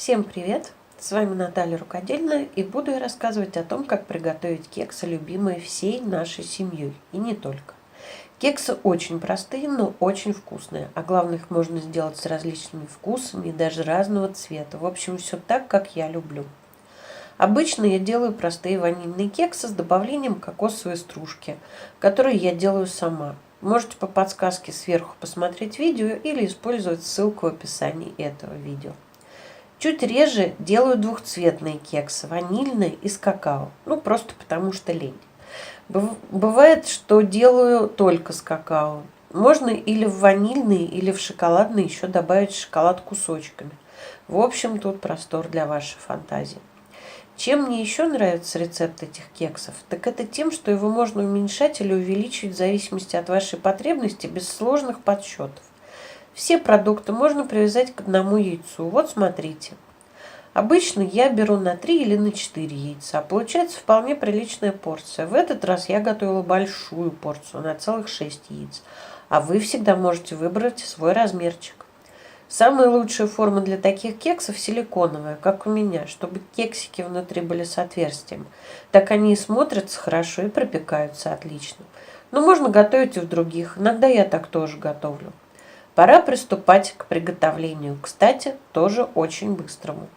Всем привет! С вами Наталья Рукодельная, и буду я рассказывать о том, как приготовить кексы, любимые всей нашей семьей, и не только. Кексы очень простые, но очень вкусные, а главное, их можно сделать с различными вкусами и даже разного цвета. В общем, все так, как я люблю. Обычно я делаю простые ванильные кексы с добавлением кокосовой стружки, которые я делаю сама. Можете по подсказке сверху посмотреть видео или использовать ссылку в описании этого видео. Чуть реже делаю двухцветные кексы, ванильные и с какао. Просто потому что лень. Бывает, что делаю только с какао. Можно или в ванильные, или в шоколадные еще добавить шоколад кусочками. В общем, тут простор для вашей фантазии. Чем мне еще нравится рецепт этих кексов, так это тем, что его можно уменьшать или увеличить в зависимости от вашей потребности без сложных подсчетов. Все продукты можно привязать к одному яйцу. Вот смотрите. Обычно я беру на 3 или на 4 яйца. Получается вполне приличная порция. В этот раз я готовила большую порцию на целых 6 яиц. А вы всегда можете выбрать свой размерчик. Самая лучшая форма для таких кексов силиконовая, как у меня, чтобы кексики внутри были с отверстием. Так они и смотрятся хорошо и пропекаются отлично. Но можно готовить и в других. Иногда я так тоже готовлю. Пора приступать к приготовлению. Кстати, тоже очень быстрому.